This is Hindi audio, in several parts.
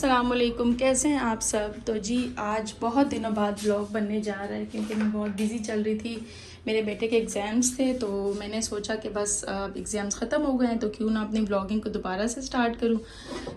अस्सलामुअलैकुम, कैसे हैं आप सब। तो जी आज बहुत दिनों बाद व्लॉग बनने जा रहा है क्योंकि मैं बहुत बिज़ी चल रही थी। मेरे बेटे के एग्ज़ाम्स थे तो मैंने सोचा कि बस अब एग्ज़ाम्स ख़त्म हो गए हैं तो क्यों ना अपनी व्लॉगिंग को दोबारा से स्टार्ट करूं।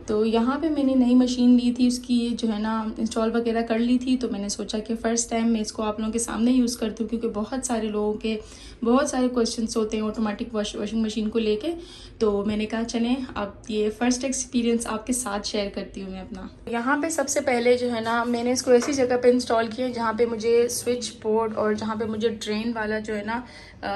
तो यहाँ पे मैंने नई मशीन ली थी, उसकी जो है ना इंस्टॉल वगैरह कर ली थी। तो मैंने सोचा कि फ़र्स्ट टाइम मैं इसको आप लोगों के सामने यूज़ करती हूँ क्योंकि बहुत सारे लोगों के बहुत सारे क्वेश्चंस होते हैं ऑटोमेटिक वॉशिंग मशीन को लेके। तो मैंने कहा चलें अब ये फ़र्स्ट एक्सपीरियंस आपके साथ शेयर करती हूँ मैं अपना। यहाँ पे सबसे पहले जो है ना मैंने इसको ऐसी जगह पे इंस्टॉल किया जहाँ पे मुझे स्विच बोर्ड और जहाँ पे मुझे ड्रेन वाला जो है ना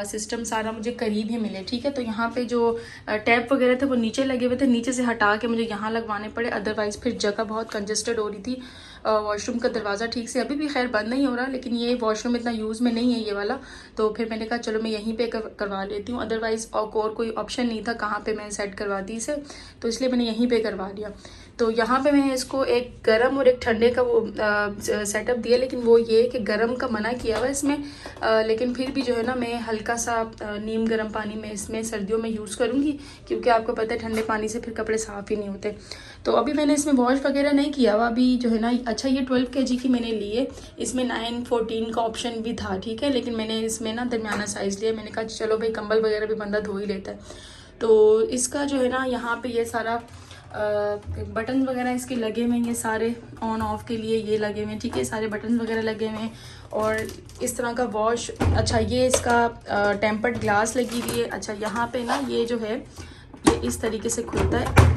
सिस्टम सारा मुझे करीब ही मिले। ठीक है, तो यहाँ पे जो टैप वगैरह थे वो नीचे लगे हुए थे, नीचे से हटा के मुझे यहाँ लगवाने पड़े, अदरवाइज़ फिर जगह बहुत कंजस्टेड हो रही थी। वॉशरूम का दरवाज़ा ठीक से अभी भी खैर बंद नहीं हो रहा, लेकिन ये वॉशरूम इतना यूज़ में नहीं है ये वाला। तो फिर मैंने कहा चलो मैं यहीं पे करवा लेती हूँ, अदरवाइज़ और कोई ऑप्शन नहीं था कहाँ पे मैं सेट करवाती इसे, तो इसलिए मैंने यहीं पे करवा लिया। तो यहाँ पे मैंने इसको एक गर्म और एक ठंडे का वो सेटअप दिया, लेकिन वो ये कि गर्म का मना किया हुआ इसमें। लेकिन फिर भी जो है ना मैं हल्का सा नीम गर्म पानी में इसमें सर्दियों में यूज़ करूँगी क्योंकि आपको पता है ठंडे पानी से फिर कपड़े साफ़ ही नहीं होते। तो अभी मैंने इसमें वॉश वगैरह नहीं किया हुआ अभी जो है ना। अच्छा, ये 12 kg की मैंने ली है, इसमें 9-14 का ऑप्शन भी था। ठीक है, लेकिन मैंने इसमें ना दरमियाना साइज़ लिया। मैंने कहा चलो भाई कंबल वगैरह भी बंदा धो ही लेता है। तो इसका जो है ना यहाँ पे ये सारा बटन वगैरह इसके लगे हुए हैं, ये सारे ऑन ऑफ के लिए ये लगे हुए हैं। ठीक है, सारे बटन वगैरह लगे हुए हैं और इस तरह का वॉश। अच्छा, ये इसका टेम्पर्ड ग्लास लगी हुई है। अच्छा, यहाँ पे ना ये जो है ये इस तरीके से खुलता है,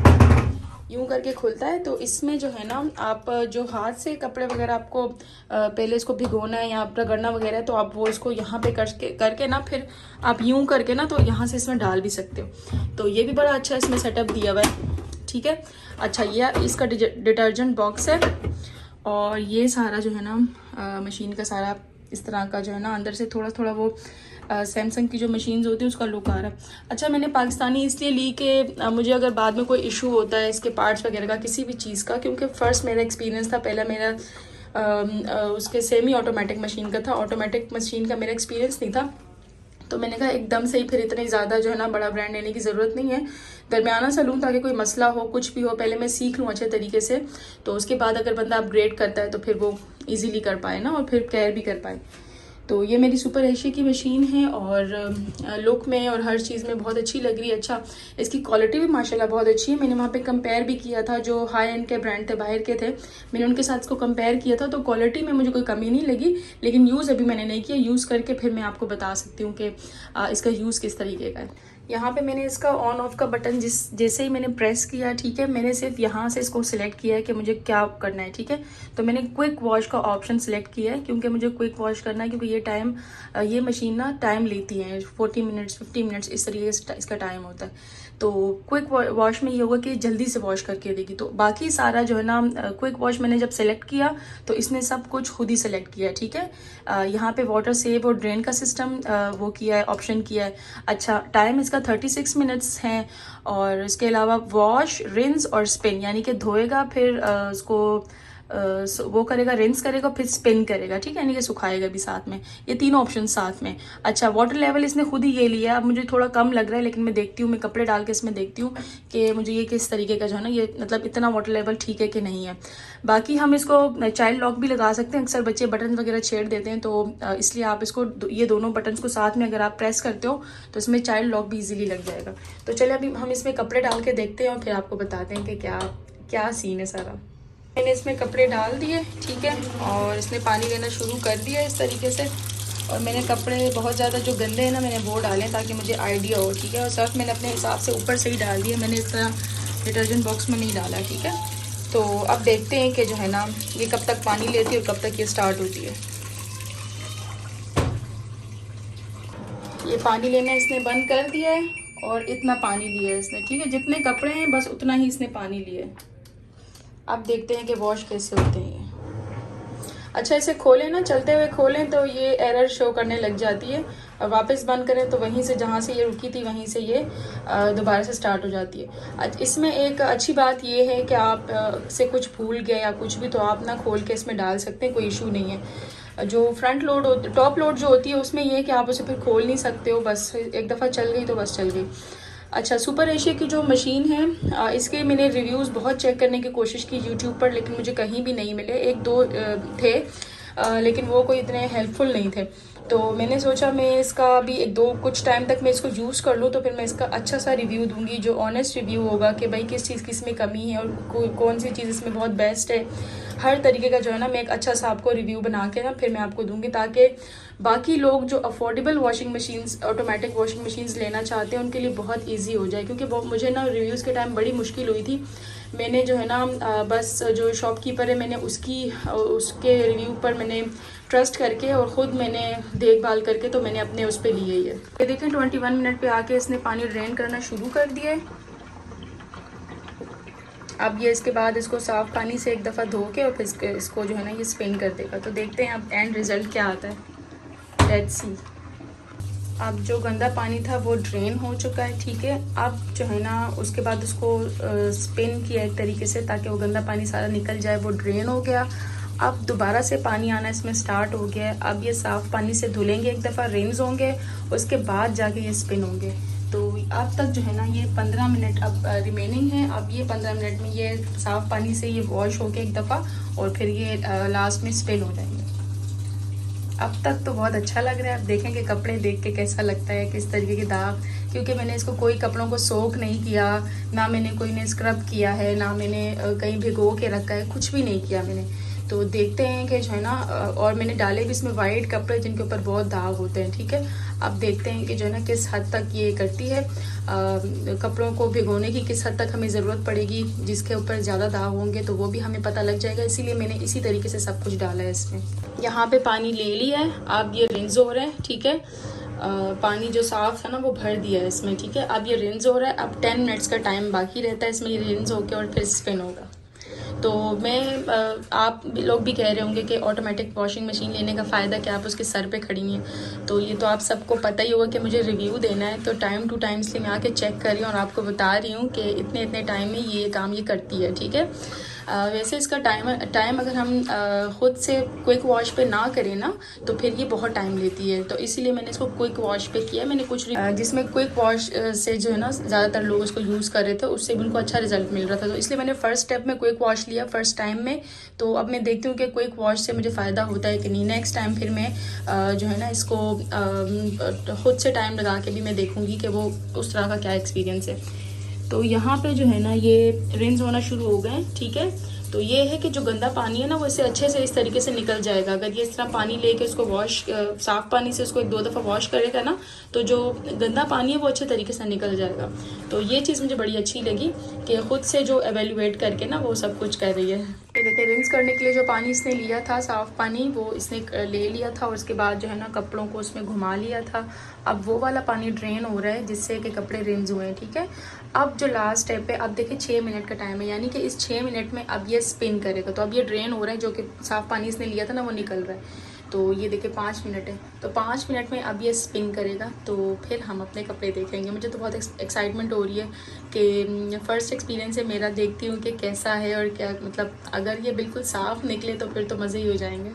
यूं करके खुलता है। तो इसमें जो है ना आप जो हाथ से कपड़े वगैरह आपको पहले इसको भिगोना है या रगड़ना वगैरह है तो आप वो इसको यहाँ पे करके ना फिर आप यूं करके ना तो यहाँ से इसमें डाल भी सकते हो। तो ये भी बड़ा अच्छा इसमें सेटअप दिया हुआ है। ठीक है, अच्छा ये इसका डिटर्जेंट बॉक्स है और ये सारा जो है ना मशीन का सारा इस तरह का जो है ना अंदर से थोड़ा थोड़ा वो सैमसंग की जो मशीन्स होती है उसका लुक आ रहा है। अच्छा, मैंने पाकिस्तानी इसलिए ली कि मुझे अगर बाद में कोई इशू होता है इसके पार्ट्स वगैरह का किसी भी चीज़ का, क्योंकि फ़र्स्ट मेरा एक्सपीरियंस था, पहला मेरा उसके सेमी ऑटोमेटिक मशीन का था, ऑटोमेटिक मशीन का मेरा एक्सपीरियंस नहीं था। तो मैंने कहा एकदम से ही फिर इतनी ज़्यादा जो है ना बड़ा ब्रांड लेने की ज़रूरत नहीं है, दरमियाना सा लूँ ताकि कोई मसला हो कुछ भी हो पहले मैं सीख लूँ अच्छे तरीके से। तो उसके बाद अगर बंदा अपग्रेड करता है तो फिर वो इजीली कर पाए ना और फिर केयर भी कर पाए। तो ये मेरी सुपर एशिया की मशीन है और लुक में और हर चीज़ में बहुत अच्छी लग रही है। अच्छा, इसकी क्वालिटी भी माशाल्लाह बहुत अच्छी है। मैंने वहाँ पे कंपेयर भी किया था, जो हाई एंड के ब्रांड थे बाहर के थे, मैंने उनके साथ इसको कंपेयर किया था तो क्वालिटी में मुझे कोई कमी नहीं लगी। लेकिन यूज़ अभी मैंने नहीं किया, यूज़ करके फिर मैं आपको बता सकती हूँ कि इसका यूज़ किस तरीके का है। यहाँ पे मैंने इसका ऑन ऑफ का बटन जैसे ही मैंने प्रेस किया, ठीक है, मैंने सिर्फ यहाँ से इसको सिलेक्ट किया है कि मुझे क्या करना है। ठीक है, तो मैंने क्विक वॉश का ऑप्शन सिलेक्ट किया है क्योंकि मुझे क्विक वॉश करना है, क्योंकि ये मशीन ना टाइम लेती है 40 मिनट्स 50 मिनट्स इस तरीके से इसका टाइम होता है। तो क्विक वॉश में ये होगा कि जल्दी से वॉश करके देगी। तो बाकी सारा जो है ना क्विक वॉश मैंने जब सेलेक्ट किया तो इसने सब कुछ खुद ही सेलेक्ट किया। ठीक है, यहाँ पे वाटर सेव और ड्रेन का सिस्टम वो किया है, ऑप्शन किया है। अच्छा, टाइम इसका 36 मिनट्स है और इसके अलावा वॉश, रिंस और स्पिन, यानी कि धोएगा फिर उसको वो करेगा, रिंस करेगा फिर स्पिन करेगा। ठीक है, यानी कि सुखाएगा भी साथ में, ये तीनों ऑप्शन साथ में। अच्छा, वाटर लेवल इसने खुद ही ये लिया, अब मुझे थोड़ा कम लग रहा है लेकिन मैं देखती हूँ, मैं कपड़े डाल के इसमें देखती हूँ कि मुझे ये किस तरीके का जो है ना ये मतलब इतना वाटर लेवल ठीक है कि नहीं है। बाकी हम इसको चाइल्ड लॉक भी लगा सकते हैं, अक्सर बच्चे बटन वगैरह छेड़ देते हैं तो इसलिए आप इसको ये दोनों बटन को साथ में अगर आप प्रेस करते हो तो इसमें चाइल्ड लॉक भी ईजिली लग जाएगा। तो चलिए अभी हम इसमें कपड़े डाल के देखते हैं और फिर आपको बताते हैं कि क्या क्या सीन है सारा। मैंने इसमें कपड़े डाल दिए, ठीक है, और इसने पानी लेना शुरू कर दिया इस तरीके से। और मैंने कपड़े बहुत ज़्यादा जो गंदे हैं ना मैंने वो डाले ताकि मुझे आइडिया हो। ठीक है, और सर्फ मैंने अपने हिसाब से ऊपर से ही डाल दिया, मैंने इस तरह डिटर्जेंट बॉक्स में नहीं डाला। ठीक है, तो अब देखते हैं कि जो है ना ये कब तक पानी लेती है और कब तक ये स्टार्ट होती है। ये पानी लेना इसने बंद कर दिया है और इतना पानी लिया है इसने। ठीक है, जितने कपड़े हैं बस उतना ही इसने पानी लिया है। अब देखते हैं कि वॉश कैसे होते हैं। अच्छा, इसे खोलें ना, चलते हुए खोलें तो ये एरर शो करने लग जाती है और वापस बंद करें तो वहीं से जहाँ से ये रुकी थी वहीं से ये दोबारा से स्टार्ट हो जाती है। इसमें एक अच्छी बात ये है कि आप से कुछ भूल गए या कुछ भी तो आप ना खोल के इसमें डाल सकते हैं, कोई इशू नहीं है। जो फ्रंट लोड टॉप लोड जो होती है उसमें ये है कि आप उसे फिर खोल नहीं सकते हो, बस एक दफ़ा चल गई तो बस चल गई। अच्छा, सुपर एशिया की जो मशीन है इसके मैंने रिव्यूज़ बहुत चेक करने की कोशिश की यूट्यूब पर, लेकिन मुझे कहीं भी नहीं मिले। एक दो थे लेकिन वो कोई इतने हेल्पफुल नहीं थे। तो मैंने सोचा मैं इसका भी एक दो कुछ टाइम तक मैं इसको यूज़ कर लूँ, तो फिर मैं इसका अच्छा सा रिव्यू दूंगी, जो ऑनेस्ट रिव्यू होगा कि भाई किस चीज़ की इसमें कमी है और कौन सी चीज़ इसमें बहुत बेस्ट है। हर तरीके का जो है ना मैं एक अच्छा सा आपको रिव्यू बना के ना फिर मैं आपको दूंगी, ताकि बाकी लोग जो affordable washing machines, automatic washing machines लेना चाहते हैं उनके लिए बहुत ईजी हो जाए। क्योंकि मुझे ना रिव्यूज़ के टाइम बड़ी मुश्किल हुई थी। मैंने जो है ना बस जो शॉपकीपर है मैंने उसके रिव्यू पर मैंने ट्रस्ट करके और ख़ुद मैंने देखभाल करके तो मैंने अपने उस पर लिए है। ये देखें 21 मिनट पे आके इसने पानी ड्रेन करना शुरू कर दिया है। अब ये इसके बाद इसको साफ़ पानी से एक दफ़ा धो के और फिर इसको जो है ना ये स्पिन कर देगा। तो देखते हैं अब एंड रिज़ल्ट क्या आता है। Let's see. अब जो गंदा पानी था वो ड्रेन हो चुका है, ठीक है। अब जो है ना उसके बाद उसको स्पिन किया एक तरीके से ताकि वो गंदा पानी सारा निकल जाए, वो ड्रेन हो गया। अब दोबारा से पानी आना इसमें स्टार्ट हो गया है। अब ये साफ़ पानी से धुलेंगे एक दफ़ा, रिंस होंगे, उसके बाद जाके ये स्पिन होंगे। तो अब तक जो है ना ये 15 मिनट अब रिमेनिंग है। अब ये 15 मिनट में ये साफ़ पानी से ये वॉश होके एक दफ़ा और फिर ये लास्ट में स्पिन हो जाएंगे। अब तक तो बहुत अच्छा लग रहा है। अब देखेंगे कपड़े देख के कैसा लगता है, किस तरीके के दाग, क्योंकि मैंने इसको कोई कपड़ों को सोक नहीं किया, ना मैंने कोई ने स्क्रब किया है, ना मैंने कहीं भिगो के रखा है, कुछ भी नहीं किया मैंने। तो देखते हैं कि जो है ना और मैंने डाले भी इसमें वाइट कपड़े जिनके ऊपर बहुत दाग होते हैं, ठीक है। अब देखते हैं कि जो है ना किस हद तक ये करती है, कपड़ों को भिगोने की किस हद तक हमें ज़रूरत पड़ेगी। जिसके ऊपर ज़्यादा दाग होंगे तो वो भी हमें पता लग जाएगा, इसीलिए मैंने इसी तरीके से सब कुछ डाला है इसमें। यहाँ पे पानी ले लिया है, अब ये रिंस हो रहा है, ठीक है। पानी जो साफ़ था ना वो भर दिया है इसमें, ठीक है। अब ये रिंस हो रहा है। अब 10 मिनट्स का टाइम बाकी रहता है इसमें, ये रिंस होके और फिर स्पिन होगा। तो मैं आप लोग भी कह रहे होंगे कि ऑटोमेटिक वॉशिंग मशीन लेने का फ़ायदा क्या, आप उसके सर पे खड़ी हैं। तो ये तो आप सबको पता ही होगा कि मुझे रिव्यू देना है, तो टाइम टू टाइम इसलिए मैं आके चेक कर रही हूँ और आपको बता रही हूँ कि इतने इतने टाइम में ये काम ये करती है, ठीक है। वैसे इसका टाइम अगर हम ख़ुद से क्विक वॉश पे ना करें ना तो फिर ये बहुत टाइम लेती है। तो इसीलिए मैंने इसको क्विक वॉश पे किया। मैंने कुछ जिसमें क्विक वॉश से जो है ना ज़्यादातर लोग इसको यूज़ कर रहे थे, उससे भी उनको अच्छा रिजल्ट मिल रहा था। तो इसलिए मैंने फ़र्स्ट स्टेप में क्विक वॉश लिया फ़र्स्ट टाइम में। तो अब मैं देखती हूँ कि क्विक वॉश से मुझे फ़ायदा होता है कि नहीं। नेक्स्ट टाइम फिर मैं जो है ना इसको ख़ुद से टाइम लगा के भी मैं देखूँगी कि वो उस तरह का क्या एक्सपीरियंस है। तो यहाँ पे जो है ना ये रिंस होना शुरू हो गए, ठीक है। तो ये है कि जो गंदा पानी है ना वो इससे अच्छे से इस तरीके से निकल जाएगा। अगर ये इस तरह पानी लेके उसको वॉश साफ़ पानी से उसको एक दो दफ़ा वॉश करेगा ना तो जो गंदा पानी है वो अच्छे तरीके से निकल जाएगा। तो ये चीज़ मुझे बड़ी अच्छी लगी कि ख़ुद से जो एवेल्यूएट करके ना वो सब कुछ कर रही है। ये देखिए रिंस करने के लिए जो पानी इसने लिया था, साफ़ पानी, वो इसने ले लिया था और उसके बाद जो है ना कपड़ों को उसमें घुमा लिया था। अब वो वाला पानी ड्रेन हो रहा है जिससे कि कपड़े रिंस हुए हैं, ठीक है। अब जो लास्ट स्टेप है, अब देखिए 6 मिनट का टाइम है, यानी कि इस 6 मिनट में अब ये स्पिन करेगा। तो अब ये ड्रेन हो रहा है, जो कि साफ़ पानी इसने लिया था ना वो निकल रहा है। तो ये देखिए 5 मिनट है, तो 5 मिनट में अब ये स्पिन करेगा। तो फिर हम अपने कपड़े देखेंगे। मुझे तो बहुत एक्साइटमेंट हो रही है कि फ़र्स्ट एक्सपीरियंस है मेरा, देखती हूँ कि कैसा है और क्या, मतलब अगर ये बिल्कुल साफ़ निकले तो फिर तो मज़े ही हो जाएंगे।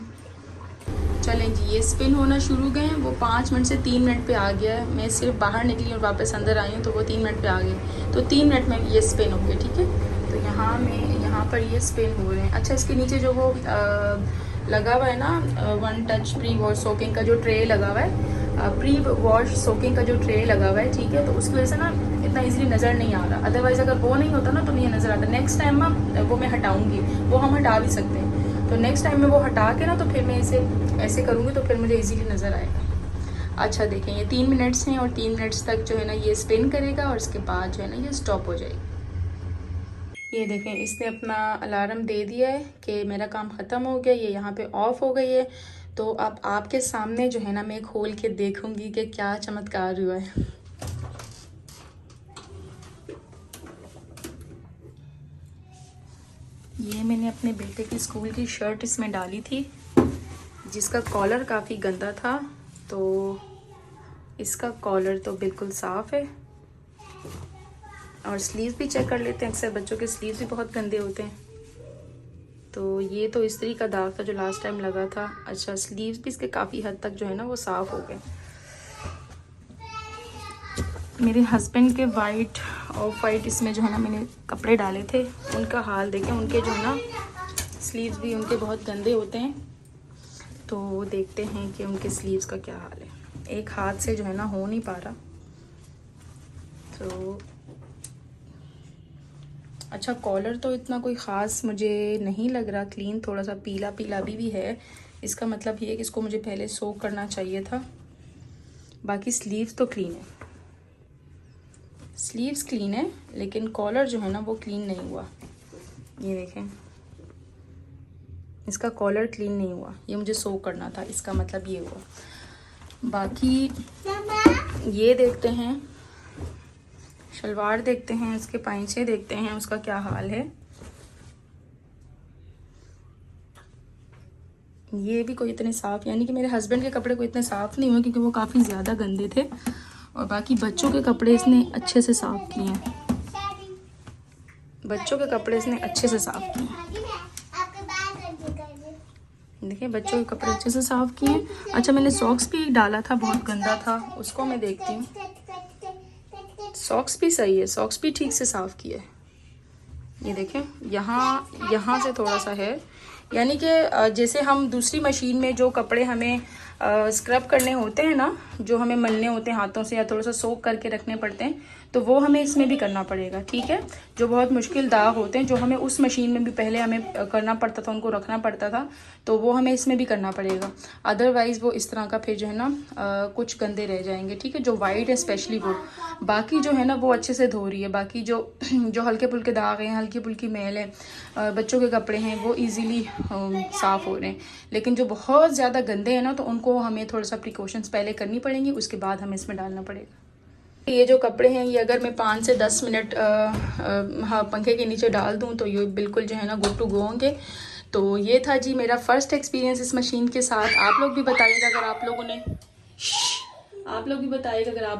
चलें जी, ये स्पिन होना शुरू गए हैं। वो 5 मिनट से 3 मिनट पे आ गया है। मैं सिर्फ बाहर निकली और वापस अंदर आई हूँ तो वो 3 मिनट पे आ गए। तो 3 मिनट में ये स्पिन हो गया, ठीक है। तो यहाँ पर ये स्पिन हो रहे हैं। अच्छा, इसके नीचे जो वो लगा हुआ है ना 1 टच प्री वॉश सोकिंग का जो ट्रे लगा हुआ है, प्री वॉश सोकिंग का जो ट्रे लगा हुआ है, ठीक है। तो उसकी वजह से ना इतना इजीली नज़र नहीं आ रहा। अदरवाइज़ अगर वो नहीं होता ना तो नहीं नज़र आता। नेक्स्ट टाइम ना वो मैं हटाऊँगी, वो हम हटा भी सकते हैं। तो नेक्स्ट टाइम में वो हटा के ना तो फिर मैं इसे ऐसे करूँगी तो फिर मुझे इजीली नज़र आएगा। अच्छा देखें, ये 3 मिनट्स हैं और 3 मिनट्स तक जो है ना ये स्पिन करेगा और उसके बाद जो है ना ये स्टॉप हो जाएगी। ये देखें, इसने अपना अलार्म दे दिया है कि मेरा काम ख़त्म हो गया। ये यहाँ पे ऑफ हो गई है। तो अब आपके सामने जो है ना मैं खोल के देखूँगी कि क्या चमत्कार हुआ है। ये मैंने अपने बेटे की स्कूल की शर्ट इसमें डाली थी जिसका कॉलर काफ़ी गंदा था। तो इसका कॉलर तो बिल्कुल साफ़ है और स्लीव्स भी चेक कर लेते हैं। अक्सर बच्चों के स्लीव्स भी बहुत गंदे होते हैं। तो ये तो इस्त्री का दाग था जो लास्ट टाइम लगा था। अच्छा, स्लीव्स भी इसके काफ़ी हद तक जो है ना वो साफ़ हो गए। मेरे हस्बैंड के वाइट ऑफ वाइट इसमें जो है ना मैंने कपड़े डाले थे, उनका हाल देखें। उनके जो है ना स्लीव्स भी उनके बहुत गंदे होते हैं, तो देखते हैं कि उनके स्लीव्स का क्या हाल है। एक हाथ से जो है ना हो नहीं पा रहा। तो अच्छा, कॉलर तो इतना कोई ख़ास मुझे नहीं लग रहा, क्लीन, थोड़ा सा पीला पीला भी है। इसका मतलब ये है कि इसको मुझे पहले सोक करना चाहिए था। बाकी स्लीव्स तो क्लीन है, स्लीव्स क्लीन है, लेकिन कॉलर जो है ना वो क्लीन नहीं हुआ। ये देखें, इसका कॉलर क्लीन नहीं हुआ, ये मुझे सोक करना था, इसका मतलब ये हुआ। बाकी ये देखते हैं, शलवार देखते हैं, इसके पाइंचे देखते हैं, उसका क्या हाल है। ये भी कोई इतने साफ़, यानी कि मेरे हस्बैंड के कपड़े कोई इतने साफ़ नहीं हुए क्योंकि वो काफ़ी ज़्यादा गंदे थे। और बाकी बच्चों के कपड़े इसने अच्छे से साफ़ किए हैं, बच्चों के कपड़े इसने अच्छे से साफ़ किए हैं। देखिए, बच्चों के कपड़े अच्छे से साफ़ किए हैं। अच्छा, मैंने सॉक्स भी डाला था, बहुत गंदा था, उसको मैं देखती हूँ। सॉक्स भी सही है, सॉक्स भी ठीक से साफ़ किए। ये देखें, यहाँ से थोड़ा सा है, यानी कि जैसे हम दूसरी मशीन में जो कपड़े हमें स्क्रब करने होते हैं ना, जो हमें मलने होते हैं हाथों से या थोड़ा सा सोक करके रखने पड़ते हैं, तो वो हमें इसमें भी करना पड़ेगा, ठीक है। जो बहुत मुश्किल दाग होते हैं, जो हमें उस मशीन में भी पहले हमें करना पड़ता था, उनको रखना पड़ता था, तो वो हमें इसमें भी करना पड़ेगा। अदरवाइज़ वो इस तरह का फिर जो है ना कुछ गंदे रह जाएंगे, ठीक है। जो वाइट है स्पेशली वो, बाकी जो है ना वो अच्छे से धो रही है। बाकी जो जो हल्के फुल्के दाग हैं, हल्की फुल्की मैल है, बच्चों के कपड़े हैं, वो ईजीली साफ़ हो रहे हैं। लेकिन जो बहुत ज़्यादा गंदे हैं ना, तो उनको हमें थोड़ा सा प्रिकॉशंस पहले करनी पड़ेंगी, उसके बाद हमें इसमें डालना पड़ेगा। ये जो कपड़े हैं, ये अगर मैं 5 से 10 मिनट हाँ पंखे के नीचे डाल दूँ तो ये बिल्कुल जो है ना गुड टू गो होंगे। तो ये था जी मेरा फर्स्ट एक्सपीरियंस इस मशीन के साथ। आप लोग भी बताइएगा अगर आप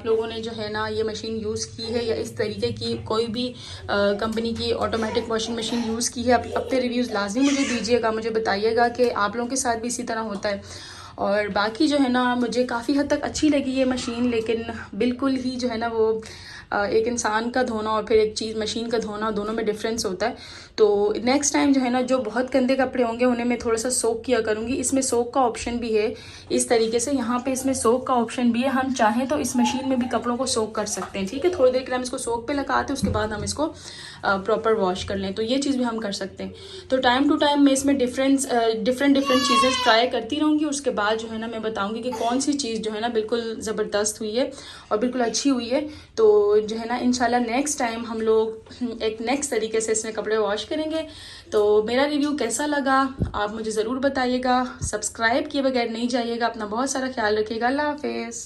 लोगों ने जो है ना ये मशीन यूज़ की है या इस तरीके की कोई भी कंपनी की ऑटोमेटिक वॉशिंग मशीन यूज़ की है। अपने रिव्यूज़ लाजमी मुझे दीजिएगा, मुझे बताइएगा कि आप लोगों के साथ भी इसी तरह होता है। और बाकी जो है ना मुझे काफ़ी हद तक अच्छी लगी ये मशीन, लेकिन बिल्कुल ही जो है ना वो एक इंसान का धोना और फिर एक चीज़ मशीन का धोना, दोनों में डिफरेंस होता है। तो नेक्स्ट टाइम जो है ना जो बहुत गंदे कपड़े होंगे उन्हें मैं थोड़ा सा सोक किया करूँगी। इसमें सोक का ऑप्शन भी है, इस तरीके से यहाँ पे इसमें सोक का ऑप्शन भी है। हम चाहें तो इस मशीन में भी कपड़ों को सोक कर सकते हैं, ठीक है। थोड़ी देर के लिए हम इसको सोक पे लगाते हैं, उसके बाद हम इसको प्रॉपर वॉश कर लें, तो ये चीज़ भी हम कर सकते हैं। तो टाइम टू टाइम मैं इसमें डिफरेंट चीज़ें ट्राई करती रहूँगी। उसके बाद जो है ना मैं बताऊँगी कि कौन सी चीज़ जो है ना बिल्कुल ज़बरदस्त हुई है और बिल्कुल अच्छी हुई है। तो जो है ना इंशाल्लाह नेक्स्ट टाइम हम लोग एक नेक्स्ट तरीके से इसमें कपड़े वॉश करेंगे। तो मेरा रिव्यू कैसा लगा आप मुझे ज़रूर बताइएगा। सब्सक्राइब किए बगैर नहीं जाइएगा। अपना बहुत सारा ख्याल रखिएगा। अल्लाह हाफिज़।